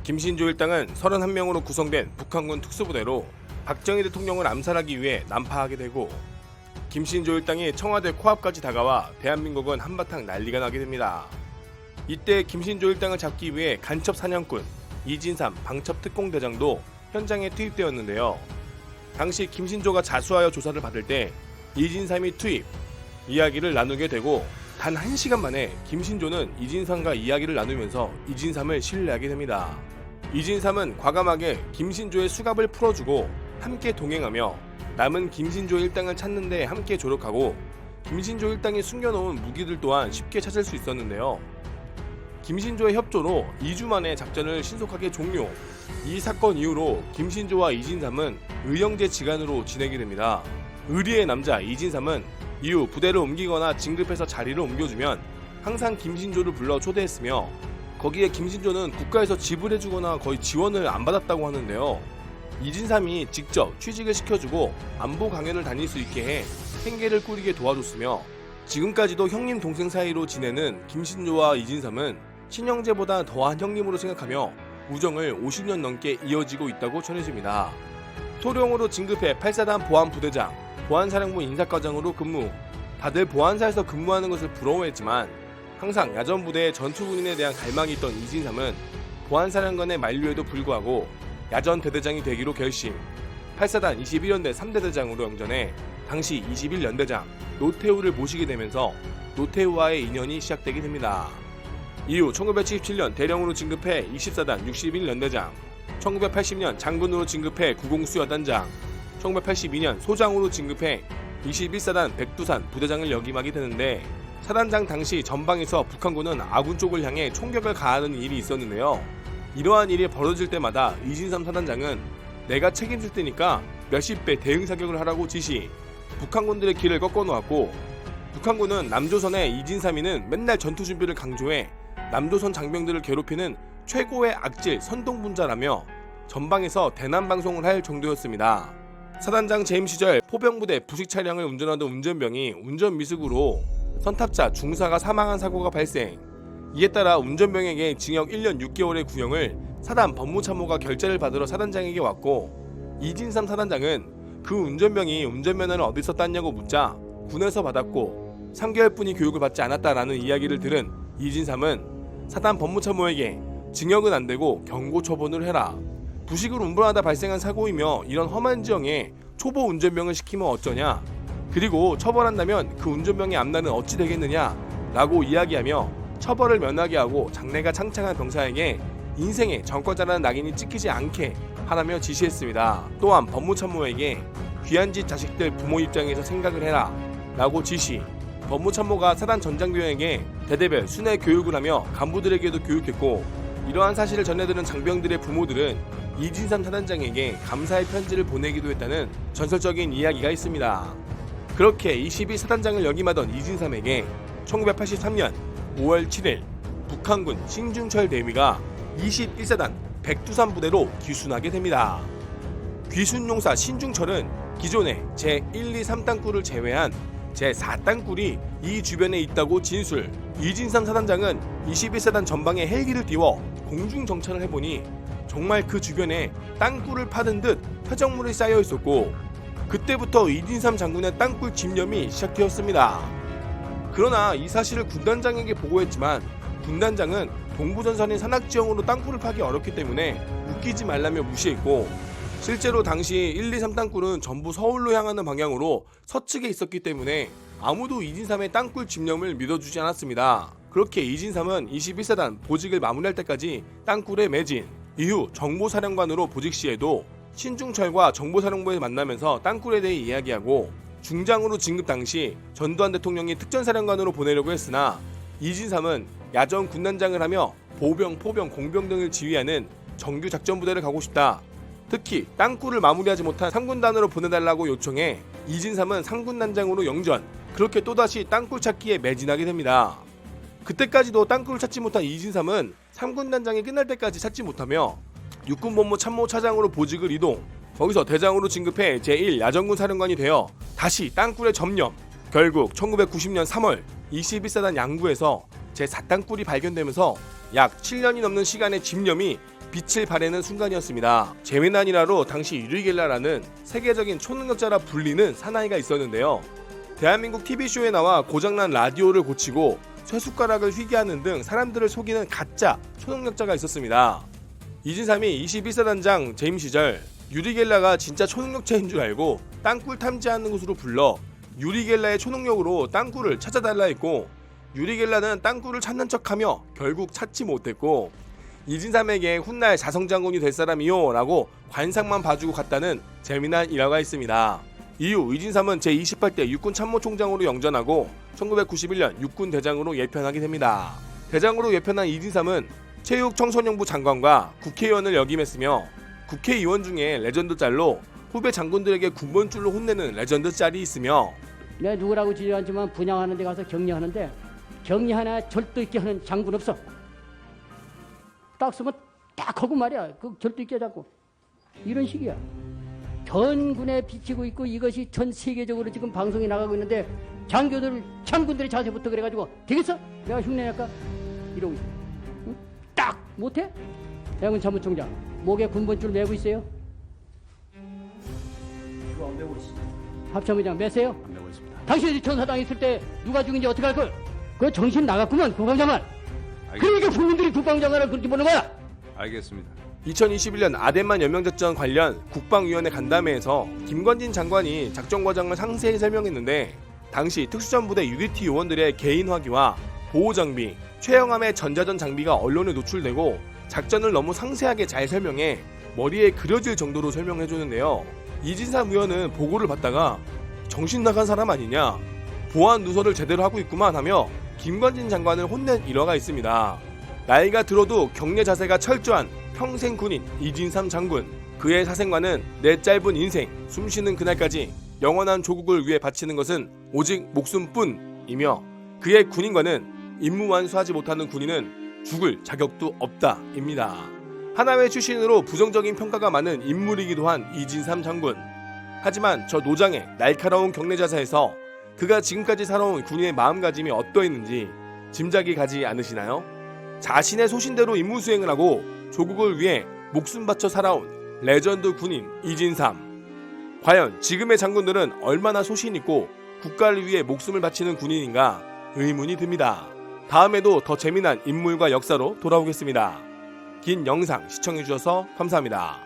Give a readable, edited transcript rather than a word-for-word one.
김신조 일당은 31명으로 구성된 북한군 특수부대로 박정희 대통령을 암살하기 위해 난파하게 되고, 김신조 일당이 청와대 코앞까지 다가와 대한민국은 한바탕 난리가 나게 됩니다. 이때 김신조 일당을 잡기 위해 간첩 사냥꾼 이진삼 방첩특공대장도 현장에 투입되었는데요. 당시 김신조가 자수하여 조사를 받을 때 이진삼이 투입, 이야기를 나누게 되고, 단 1시간 만에 김신조는 이진삼과 이야기를 나누면서 이진삼을 신뢰하게 됩니다. 이진삼은 과감하게 김신조의 수갑을 풀어주고 함께 동행하며 남은 김신조 일당을 찾는데 함께 조력하고, 김신조 일당이 숨겨놓은 무기들 또한 쉽게 찾을 수 있었는데요. 김신조의 협조로 2주 만에 작전을 신속하게 종료. 이 사건 이후로 김신조와 이진삼은 의형제 지간으로 지내게 됩니다. 의리의 남자 이진삼은 이후 부대를 옮기거나 진급해서 자리를 옮겨주면 항상 김신조를 불러 초대했으며, 거기에 김신조는 국가에서 지불해주거나 거의 지원을 안 받았다고 하는데요. 이진삼이 직접 취직을 시켜주고 안보 강연을 다닐 수 있게 해 생계를 꾸리게 도와줬으며, 지금까지도 형님 동생 사이로 지내는 김신조와 이진삼은 친형제보다 더한 형님으로 생각하며 우정을 50년 넘게 이어지고 있다고 전해집니다. 소령으로 진급해 8사단 보안부대장, 보안사령부 인사과장으로 근무. 다들 보안사에서 근무하는 것을 부러워했지만 항상 야전부대의 전투군인에 대한 갈망이 있던 이진삼은 보안사령관의 만류에도 불구하고 야전 대대장이 되기로 결심. 8사단 21연대 3대대장으로 영전해 당시 21연대장 노태우를 모시게 되면서 노태우와의 인연이 시작되게 됩니다. 이후 1977년 대령으로 진급해 20사단 61연대장, 1980년 장군으로 진급해 구공수여단장, 1982년 소장으로 진급해 21사단 백두산 부대장을 역임하게 되는데, 사단장 당시 전방에서 북한군은 아군 쪽을 향해 총격을 가하는 일이 있었는데요. 이러한 일이 벌어질 때마다 이진삼 사단장은 내가 책임질 테니까 몇십 배 대응 사격을 하라고 지시, 북한군들의 길을 꺾어놓았고, 북한군은 남조선의 이진삼이는 맨날 전투 준비를 강조해 남조선 장병들을 괴롭히는 최고의 악질 선동분자라며 전방에서 대남 방송을 할 정도였습니다. 사단장 재임 시절 포병부대 부식 차량을 운전하던 운전병이 운전 미숙으로 선탑자 중사가 사망한 사고가 발생. 이에 따라 운전병에게 징역 1년 6개월의 구형을 사단 법무참모가 결재를 받으러 사단장에게 왔고, 이진삼 사단장은 그 운전병이 운전면허를 어디서 땄냐고 묻자 군에서 받았고 3개월뿐이 교육을 받지 않았다라는 이야기를 들은 이진삼은 사단 법무참모에게 징역은 안되고 경고 처분을 해라, 부식을 운반하다 발생한 사고이며 이런 험한 지형에 초보 운전병을 시키면 어쩌냐, 그리고 처벌한다면 그 운전병의 앞날은 어찌 되겠느냐 라고 이야기하며 처벌을 면하게 하고 장래가 창창한 병사에게 인생의 정권자라는 낙인이 찍히지 않게 하라며 지시했습니다. 또한 법무참모에게 귀한 짓 자식들 부모 입장에서 생각을 해라 라고 지시. 법무참모가 사단 전장교에게 대대별 순회 교육을 하며 간부들에게도 교육했고, 이러한 사실을 전해들은 장병들의 부모들은 이진삼 사단장에게 감사의 편지를 보내기도 했다는 전설적인 이야기가 있습니다. 그렇게 22사단장을 역임하던 이진삼에게 1983년 5월 7일 북한군 신중철 대위가 21사단 백두산 부대로 귀순하게 됩니다. 귀순용사 신중철은 기존의 제1, 2, 3땅굴을 제외한 제4땅굴이 이 주변에 있다고 진술. 이진삼 사단장은 21사단 전방에 헬기를 띄워 공중 정찰을 해보니 정말 그 주변에 땅굴을 파는 듯 표적물이 쌓여 있었고, 그때부터 이진삼 장군의 땅굴 집념이 시작되었습니다. 그러나 이 사실을 군단장에게 보고했지만 군단장은 동부전선인 산악지형으로 땅굴을 파기 어렵기 때문에 웃기지 말라며 무시했고, 실제로 당시 1, 2, 3땅굴은 전부 서울로 향하는 방향으로 서측에 있었기 때문에 아무도 이진삼의 땅굴 집념을 믿어주지 않았습니다. 그렇게 이진삼은 21사단 보직을 마무리할 때까지 땅굴에 매진. 이후 정보사령관으로 보직 시에도 신중철과 정보사령부에서 만나면서 땅굴에 대해 이야기하고, 중장으로 진급 당시 전두환 대통령이 특전사령관으로 보내려고 했으나 이진삼은 야전 군단장을 하며 보병, 포병, 공병 등을 지휘하는 정규 작전부대를 가고 싶다. 특히 땅굴을 마무리하지 못한 3군단으로 보내달라고 요청해 이진삼은 3군단장으로 영전. 그렇게 또다시 땅굴 찾기에 매진하게 됩니다. 그때까지도 땅굴을 찾지 못한 이진삼은 3군단장이 끝날 때까지 찾지 못하며 육군본부 참모차장으로 보직을 이동. 거기서 대장으로 진급해 제1야전군 사령관이 되어 다시 땅굴에 점령. 결국 1990년 3월 21사단 양구에서 제4땅굴이 발견되면서 약 7년이 넘는 시간의 집념이 빛을 발하는 순간이었습니다. 재미난 일화로 당시 유리 겔라라는 세계적인 초능력자라 불리는 사나이가 있었는데요. 대한민국 TV쇼에 나와 고장난 라디오를 고치고 쇠숟가락을 휘게하는 등 사람들을 속이는 가짜 초능력자가 있었습니다. 이진삼이 21세 단장 재임 시절 유리겔라가 진짜 초능력자인 줄 알고 땅굴 탐지하는 곳으로 불러 유리겔라의 초능력으로 땅굴을 찾아달라 했고, 유리겔라는 땅굴을 찾는 척하며 결국 찾지 못했고, 이진삼에게 훗날 자성장군이 될 사람이요 라고 관상만 봐주고 갔다는 재미난 일화가 있습니다. 이후 이진삼은 제28대 육군 참모총장으로 영전하고 1991년 육군 대장으로 예편하게 됩니다. 대장으로 예편한 이진삼은 체육청소년부 장관과 국회의원을 역임했으며, 국회의원 중에 레전드 짤로 후배 장군들에게 군번줄로 혼내는 레전드 짤이 있으며, 내가 누구라고 지휘하지만 분양하는 데 가서 격리하는데 격리 하나 절도 있게 하는 장군 없어. 딱 쓰면 딱 하고 말이야. 그 절도 있게 하자고. 이런 식이야. 전군에 비치고 있고 이것이 전 세계적으로 지금 방송이 나가고 있는데 장군들의 자세부터 그래가지고 되겠어? 내가 흉내낼까? 이러고 있어. 응? 딱 못해? 대학군 참모총장 목에 군번줄 메고 있어요? 이거 안 되고 있습니다. 합참의장 메세요? 안 되고 있습니다. 당신이 전사당 있을 때 누가 죽인지 어떻게 할 걸? 그 정신 나갔구만 국방장관. 그러니까 국민들이 국방장관을 그렇게 보는 거야. 알겠습니다. 2021년 아덴만 연명작전 관련 국방위원회 간담회에서 김관진 장관이 작전 과정을 상세히 설명했는데, 당시 특수전부대 UDT 요원들의 개인 화기와 보호장비, 최영함의 전자전 장비가 언론에 노출되고 작전을 너무 상세하게 잘 설명해 머리에 그려질 정도로 설명해주는데요. 이진삼 의원은 보고를 받다가 정신 나간 사람 아니냐, 보안 누설을 제대로 하고 있구만 하며 김관진 장관을 혼낸 일화가 있습니다. 나이가 들어도 경례 자세가 철저한 평생 군인 이진삼 장군, 그의 사생활은 내 짧은 인생 숨쉬는 그날까지 영원한 조국을 위해 바치는 것은 오직 목숨뿐이며, 그의 군인과는 임무 완수하지 못하는 군인은 죽을 자격도 없다입니다. 하나회 출신으로 부정적인 평가가 많은 인물이기도 한 이진삼 장군. 하지만 저 노장의 날카로운 경례 자세에서 그가 지금까지 살아온 군인의 마음가짐이 어떠했는지 짐작이 가지 않으시나요? 자신의 소신대로 임무 수행을 하고 조국을 위해 목숨 바쳐 살아온 레전드 군인 이진삼. 과연 지금의 장군들은 얼마나 소신 있고 국가를 위해 목숨을 바치는 군인인가 의문이 듭니다. 다음에도 더 재미난 인물과 역사로 돌아오겠습니다. 긴 영상 시청해주셔서 감사합니다.